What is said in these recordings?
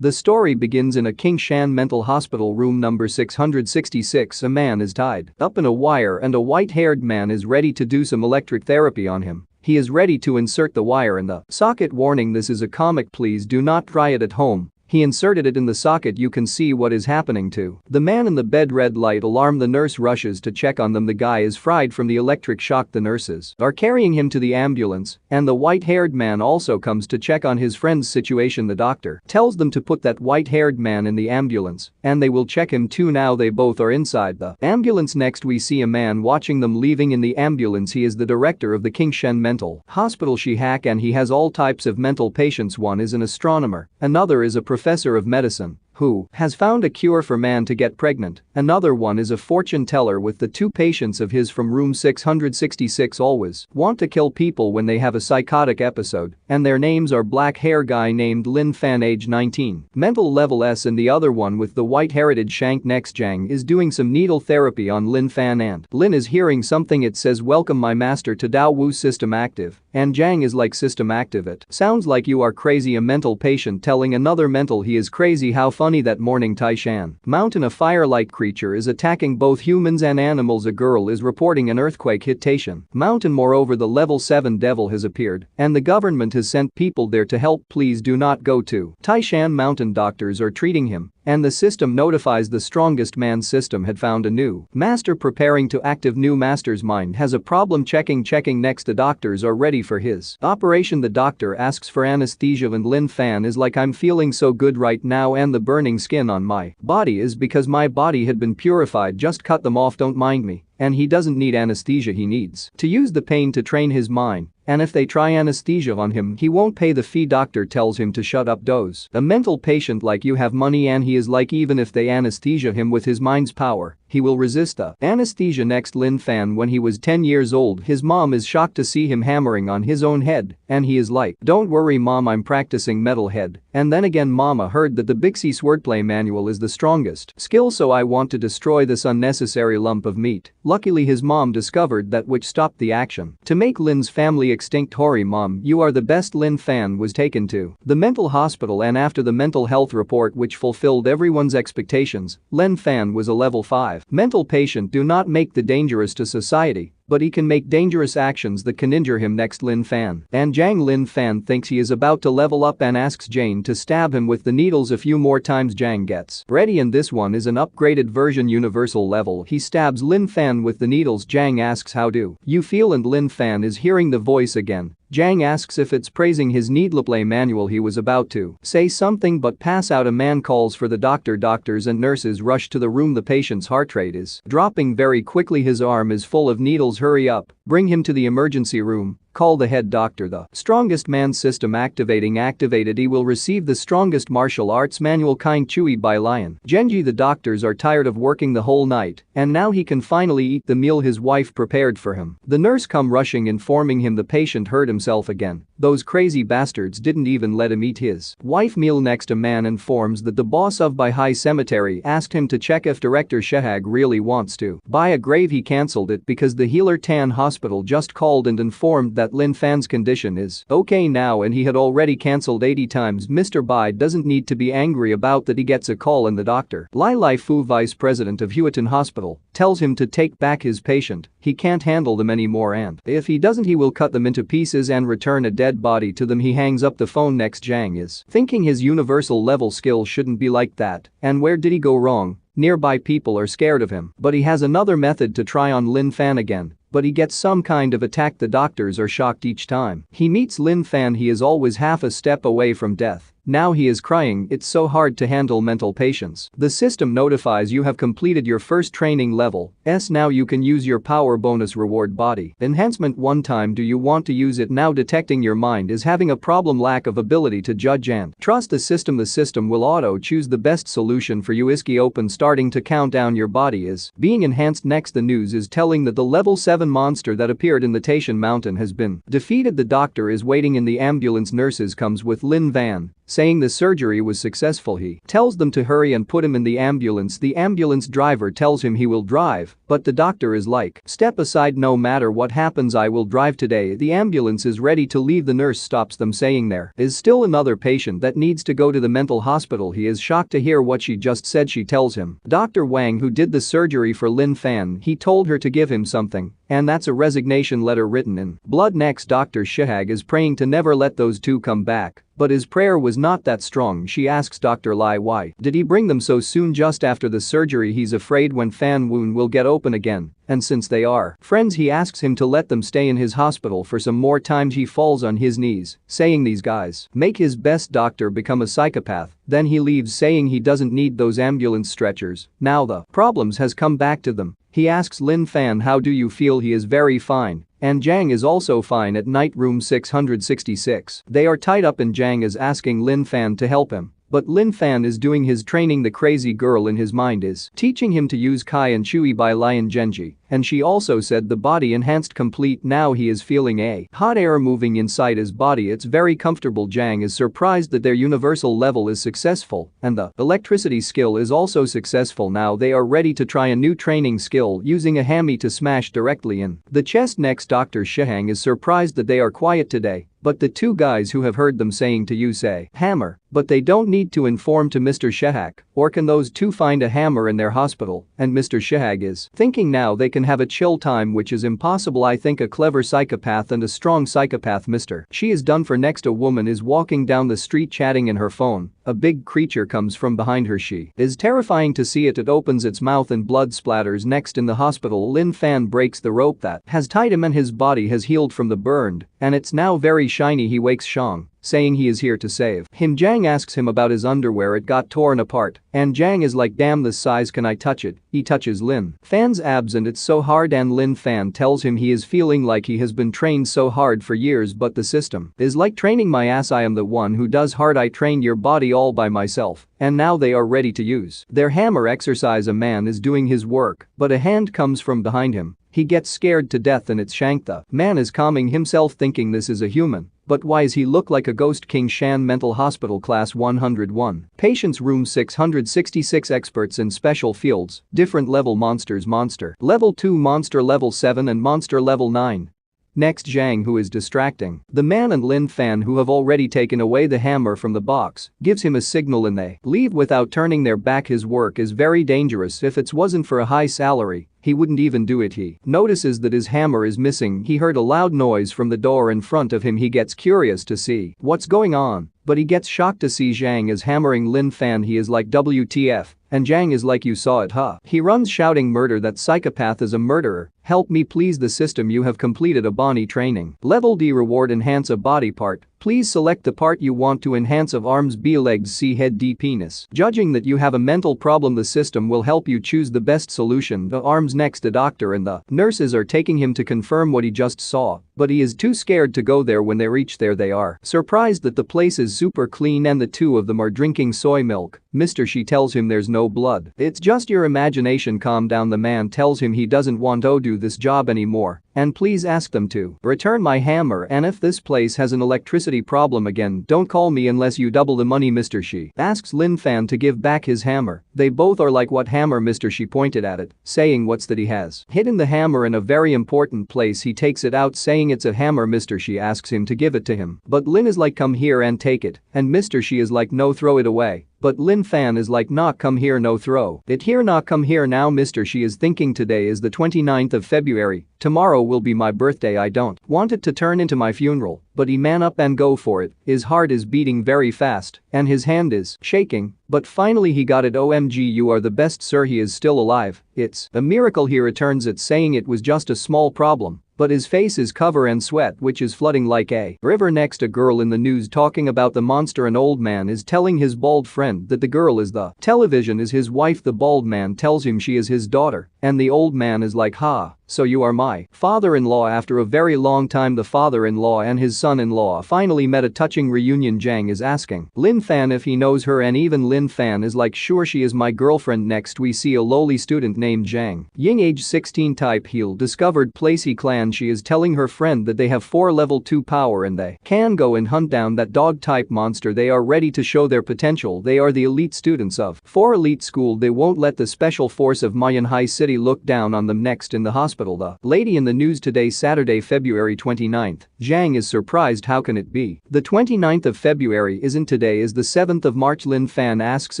The story begins in a Kingshan mental hospital room number 666. A man is tied up in a wire and a white-haired man is ready to do some electric therapy on him. He is ready to insert the wire in the socket. Warning: this is a comic, please do not try it at home. He inserted it in the socket. You can see what is happening to the man in the bed. Red light alarm. The nurse rushes to check on them. The guy is fried from the electric shock. The nurses are carrying him to the ambulance and the white-haired man also comes to check on his friend's situation. The doctor tells them to put that white-haired man in the ambulance and they will check him too. Now they both are inside the ambulance. Next we see a man watching them leaving in the ambulance. He is the director of the Kingshan mental hospital Shihak and he has all types of mental patients. One is an astronomer, another is a professor of medicine who has found a cure for man to get pregnant. Another one is a fortune teller. With the two patients of his from room 666 always want to kill people when they have a psychotic episode and their names are black hair guy named Lin Fan age 19, mental level S, and the other one with the white heritage shank next. Jang is doing some needle therapy on Lin Fan and Lin is hearing something. It says welcome my master to Dao Wu system active and Jang is like system active, it sounds like you are crazy. A mental patient telling another mental he is crazy. How funny that morning Taishan Mountain a fire-like creature is attacking both humans and animals. A girl is reporting an earthquake hit Taishan Mountain. Moreover the level 7 devil has appeared and the government has sent people there to help. Please do not go to Taishan Mountain. Doctors are treating him and the system notifies the strongest man system had found a new master preparing to active. New master's mind has a problem. Checking next. The doctors are ready for his operation. The doctor asks for anesthesia and Lin Fan is like I'm feeling so good right now and the burning skin on my body is because my body had been purified. Just cut them off, don't mind me. And he doesn't need anesthesia, he needs to use the pain to train his mind. And if they try anesthesia on him he won't pay the fee. Doctor tells him to shut up. Does a mental patient like you have money? And he is like even if they anesthesia him with his mind's power he will resist the anesthesia. Next Lin Fan when he was 10 years old his mom is shocked to see him hammering on his own head and he is like don't worry mom I'm practicing metal head. And then again mama heard that the Bixie swordplay manual is the strongest skill so I want to destroy this unnecessary lump of meat. Luckily his mom discovered that which stopped the action to make Lin's family extinct. Hori mom you are the best. Lin Fan was taken to the mental hospital and after the mental health report which fulfilled everyone's expectations Lin Fan was a level 5 mental patient. Do not make the dangerous to society but he can make dangerous actions that can injure him. Next Lin Fan and Jang. Lin Fan thinks he is about to level up and asks Jane to stab him with the needles a few more times. Jang gets ready and this one is an upgraded version universal level. He stabs Lin Fan with the needles. Jang asks how do you feel and Lin Fan is hearing the voice again. Jang asks if it's praising his needleplay manual. He was about to say something but pass out. A man calls for the doctor. Doctors and nurses rush to the room. The patient's heart rate is dropping very quickly. His arm is full of needles. Hurry up, bring him to the emergency room. Call the head doctor. The strongest man system activated. He will receive the strongest martial arts manual kind Chewy by Lion Genji. The doctors are tired of working the whole night and now he can finally eat the meal his wife prepared for him. The nurse come rushing informing him the patient hurt himself again. Those crazy bastards didn't even let him eat his wife meal. Next a man informs that the boss of Bai Hai Cemetery asked him to check if director Shehag really wants to buy a grave. He cancelled it because the healer Tan Hospital just called and informed that Lin Fan's condition is okay now and he had already cancelled 80 times. Mr. Bai doesn't need to be angry about that. He gets a call and the doctor Lai Lai Fu, vice president of Huaton Hospital, tells him to take back his patient. He can't handle them anymore and if he doesn't he will cut them into pieces and return a dead body to them. He hangs up the phone. Next Jang is thinking his universal level skill shouldn't be like that and where did he go wrong? Nearby people are scared of him but he has another method to try on Lin Fan again. But he gets some kind of attack. The doctors are shocked each time he meets Lin Fan. He is always half a step away from death. Now he is crying. It's so hard to handle mental patients. The system notifies you have completed your first training level. Now you can use your power bonus reward body enhancement one time. Do you want to use it now? Detecting your mind is having a problem. Lack of ability to judge and trust the system. The system will auto choose the best solution for you. Iski open starting to count down. Your body is being enhanced. Next the news is telling that the level 7 monster that appeared in the Taishan Mountain has been defeated. The doctor is waiting in the ambulance. Nurses comes with Lin Van saying the surgery was successful. He tells them to hurry and put him in the ambulance. The ambulance driver tells him he will drive, but the doctor is like, "Step aside, no matter what happens I will drive today." The ambulance is ready to leave. The nurse stops them, saying there is still another patient that needs to go to the mental hospital. He is shocked to hear what she just said. She tells him Dr. Wang, who did the surgery for Lin Fan, he told her to give him something, and that's a resignation letter written in blood. Next, Dr. Shihag is praying to never let those two come back, but his prayer was not that strong. She asks Dr. Lai why did he bring them so soon just after the surgery. He's afraid when Fan wound will get open again, and since they are friends he asks him to let them stay in his hospital for some more time. He falls on his knees, saying these guys make his best doctor become a psychopath. Then he leaves, saying he doesn't need those ambulance stretchers. Now the problems has come back to them. He asks Lin Fan, how do you feel? He is very fine. And Jang is also fine. At night, room 666. They are tied up and Jang is asking Lin Fan to help him. But Lin Fan is doing his training. The crazy girl in his mind is teaching him to use Kai and Chui by Lion Genji, and she also said the body enhanced complete. Now he is feeling a hot air moving inside his body. It's very comfortable. Jang is surprised that their universal level is successful and the electricity skill is also successful. Now they are ready to try a new training skill using a hammy to smash directly in the chest. Next, Dr. Shihang is surprised that they are quiet today, but the two guys who have heard them saying to use a hammer, but they don't need to inform to Mr. Shihak, or can those two find a hammer in their hospital? And Mr. Shihag is thinking now they can have a chill time, which is impossible. I think a clever psychopath and a strong psychopath Mr. She is done for. Next, a woman is walking down the street chatting in her phone. A big creature comes from behind her. She is terrifying to see it. It opens its mouth and blood splatters. Next, in the hospital, Lin Fan breaks the rope that has tied him and his body has healed from the burned, and it's now very shiny. He wakes Shang, saying he is here to save him. Jang asks him about his underwear. It got torn apart, and Jang is like, damn, this size, can I touch it? He touches Lin Fan's abs and it's so hard, and Lin Fan tells him he is feeling like he has been trained so hard for years, but the system is like training my ass. I am the one who does hard. I trained your body all by myself. And now they are ready to use their hammer exercise. A man is doing his work, but a hand comes from behind him. He gets scared to death and it's Shank. The man is calming himself, thinking this is a human. But why does he look like a ghost? King Shan Mental Hospital, Class 101. Patients, room 666. Experts in special fields, different level monsters, monster level 2, monster level 7 and monster level 9. Next, Zhang, who is distracting the man, and Lin Fan, who have already taken away the hammer from the box, gives him a signal and they leave without turning their back. His work is very dangerous. If it wasn't for a high salary, he wouldn't even do it. He notices that his hammer is missing. He heard a loud noise from the door in front of him. He gets curious to see what's going on, but he gets shocked to see Zhang is hammering Lin Fan. He is like, WTF? And Zhang is like, you saw it, huh? He runs shouting, murder, that psychopath is a murderer. Help me please. The system, you have completed a Bonnie training. Level D, reward, enhance a body part. Please select the part you want to enhance of arms, B legs, C head, D penis. Judging that you have a mental problem, the system will help you choose the best solution. The arms. Next, a doctor and the nurses are taking him to confirm what he just saw, but he is too scared to go there. When they reach there, they are surprised that the place is super clean and the two of them are drinking soy milk. Mr. Shi tells him there's no blood. It's just your imagination. Calm down. The man tells him he doesn't want to do this job anymore, and please ask them to return my hammer, and if this place has an electricity problem again, don't call me unless you double the money. Mr. Shi asks Lin Fan to give back his hammer. They both are like, what hammer? Mr. Shi pointed at it, saying what's that? He has hidden the hammer in a very important place. He takes it out, saying it's a hammer. Mr. Shi asks him to give it to him, but Lin is like, come here and take it, and Mr. Shi is like, no, throw it away. But Lin Fan is like, nah, come here, no, throw it here, nah, come here now. Mr. Shi is thinking, today is the 29th of February, tomorrow will be my birthday. I don't want it to turn into my funeral, but he man up and go for it. His heart is beating very fast and his hand is shaking, but finally he got it. OMG, you are the best, sir. He is still alive. It's a miracle. He returns it, saying it was just a small problem, but his face is covered in sweat which is flooding like a river. Next, a girl in the news talking about the monster. An old man is telling his bald friend that the girl is the television is his wife. The bald man tells him she is his daughter, And the old man is like, ha, so you are my father-in-law. After a very long time, the father-in-law and his son-in-law finally met. A touching reunion. Jang is asking Lin Fan if he knows her, and even Lin Fan is like, sure, she is my girlfriend. Next we see a lowly student named Jang Ying, age 16, type heel, discovered Placey clan. She is telling her friend that they have 4 level 2 power and they can go and hunt down that dog type monster. They are ready to show their potential. They are the elite students of 4 elite school. They won't let the special force of Mayan High City look down on them. Next in the hospital, the lady in the news today, Saturday, February 29th. Jang is surprised. How can it be? The 29th of February isn't today, is the 7th of March. Lin Fan asks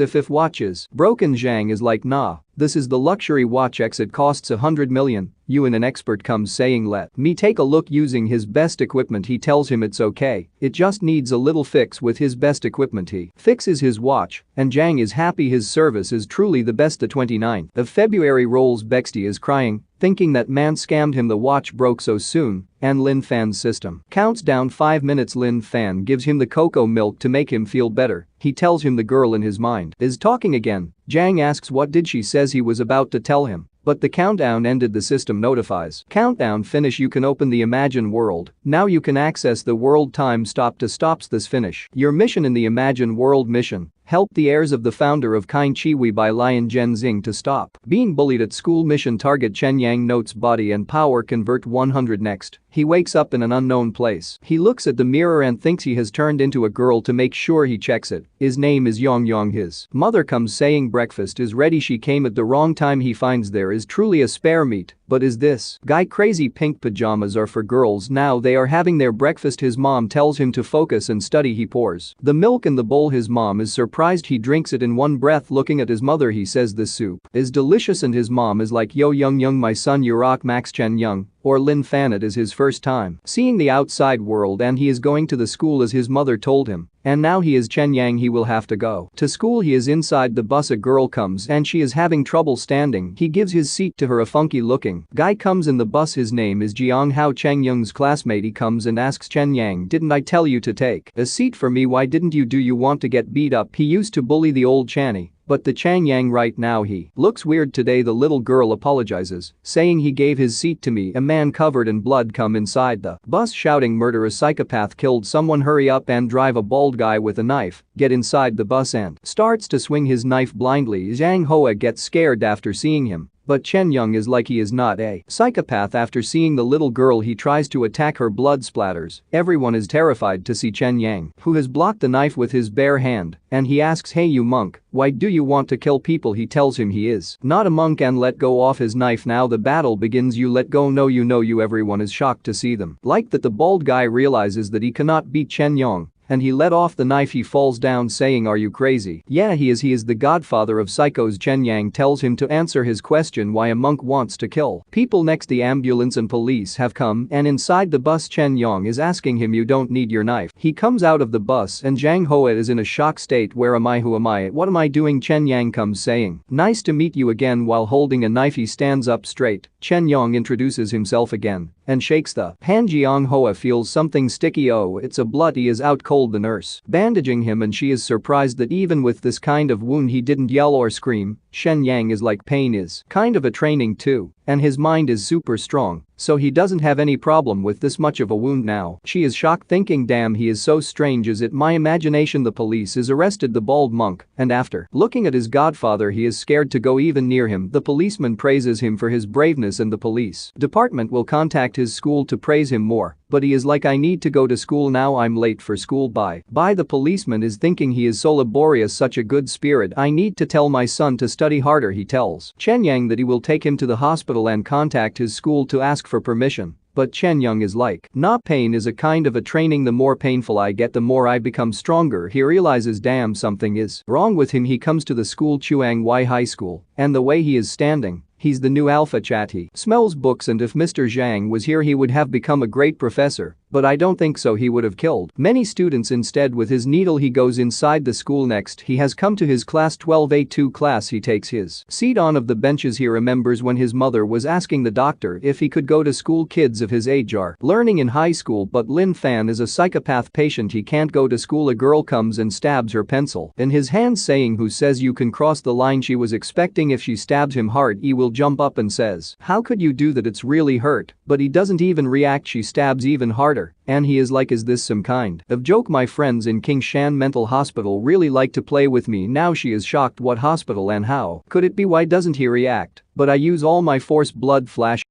if watch is broken. Jang is like, nah. This is the luxury watch X, it costs 100 million. And an expert comes saying, let me take a look. Using his best equipment, he tells him it's okay, it just needs a little fix. With his best equipment he fixes his watch, and Jang is happy. His service is truly the best. The 29th of February rolls. Bexty is crying, thinking that man scammed him. The watch broke so soon, and Lin Fan's system counts down 5 minutes. Lin Fan gives him the cocoa milk to make him feel better. He tells him the girl in his mind is talking again. Jang asks what did she, says he was about to tell him, but the countdown ended. The system notifies countdown finish. You can open the Imagine world. Now you can access the world. Time stop to stops this finish your mission in the Imagine world. Mission: help the heirs of the founder of Kind Chiwi by Lion Zhenzing to stop being bullied at school. Mission target: Chen Yang notes body and power convert 100. Next, he wakes up in an unknown place. He looks at the mirror and thinks he has turned into a girl. To make sure, he checks it. His name is Yong Yong. His mother comes saying breakfast is ready. She came at the wrong time. He finds there is truly a spare meat. But is this guy crazy? Pink pajamas are for girls now. They are having their breakfast. His mom tells him to focus and study. He pours the milk in the bowl. His mom is surprised. He drinks it in one breath. Looking at his mother, he says this soup is delicious, and his mom is like, yo Young Young, my son, you rock. Max Chen Young, or Lin Fan, it is his first time seeing the outside world, and he is going to the school as his mother told him. And now he is Chen Yang. He will have to go to school. He is inside the bus. A girl comes and she is having trouble standing. He gives his seat to her. A funky looking guy comes in the bus. His name is Jiang Hao, Cheng Young's classmate. He comes and asks Chen Yang, didn't I tell you to take a seat for me? Why didn't you? Do you want to get beat up? He used to bully the old Channy, but the Chang Yang right now he looks weird today. The little girl apologizes, saying he gave his seat to me. A man covered in blood come inside the bus shouting murder. A psychopath killed someone. Hurry up and drive. A bald guy with a knife get inside the bus and starts to swing his knife blindly. Zhang Hoa gets scared after seeing him, but Chen Young is like he is not a psychopath. After seeing the little girl, he tries to attack her. Blood splatters. Everyone is terrified to see Chen Yang, who has blocked the knife with his bare hand, and he asks, hey you monk, why do you want to kill people? He tells him he is not a monk and let go off his knife. Now the battle begins. You let go. No, you know you. Everyone is shocked to see them like that. The bald guy realizes that he cannot beat Chen Yang, and he let off the knife. He falls down saying, are you crazy? Yeah, he is. He is the godfather of psychos. Chen Yang tells him to answer his question why a monk wants to kill people. Next, the ambulance and police have come, and inside the bus Chen Yang is asking him, you don't need your knife. He comes out of the bus and Zhang Hoa is in a shock state. Where am I? Who am I? What am I doing? Chen Yang comes saying, nice to meet you again. While holding a knife, he stands up straight. Chen Yang introduces himself again and shakes the hand. Jiang Hoa feels something sticky. Oh, it's a blood. He is out cold. The nurse bandaging him, and she is surprised that even with this kind of wound he didn't yell or scream. Shen Yang is like, pain is kind of a training too, and his mind is super strong, so he doesn't have any problem with this much of a wound now. She is shocked, thinking, damn, he is so strange. Is it my imagination? The police is arrested the bald monk, and after looking at his godfather he is scared to go even near him. The policeman praises him for his braveness and the police department will contact his school to praise him more, but he is like, I need to go to school now, I'm late for school. Bye. The policeman is thinking he is so laborious, such a good spirit. I need to tell my son to study harder. He tells Chen Yang that he will take him to the hospital and contact his school to ask for permission. But Chen Yang is like, nah, pain is a kind of a training. The more painful I get, the more I become stronger. He realizes, damn, something is wrong with him. He comes to the school, Chuang Y High School, and the way he is standing, he's the new alpha chat. He smells books, and if Mr. Zhang was here he would have become a great professor, But I don't think so he would have killed many students instead with his needle he goes inside the school next he has come to his class 12A2 class he takes his seat on of the benches he remembers when his mother was asking the doctor if he could go to school kids of his age are learning in high school but Lin Fan is a psychopath patient he can't go to school a girl comes and stabs her pencil in his hand saying who says you can cross the line she was expecting if she stabs him hard he will jump up and says how could you do that it's really hurt but he doesn't even react she stabs even harder and he is like is this some kind of joke my friends in King Shan mental hospital really like to play with me now she is shocked what hospital and how could it be why doesn't he react but I use all my force blood flash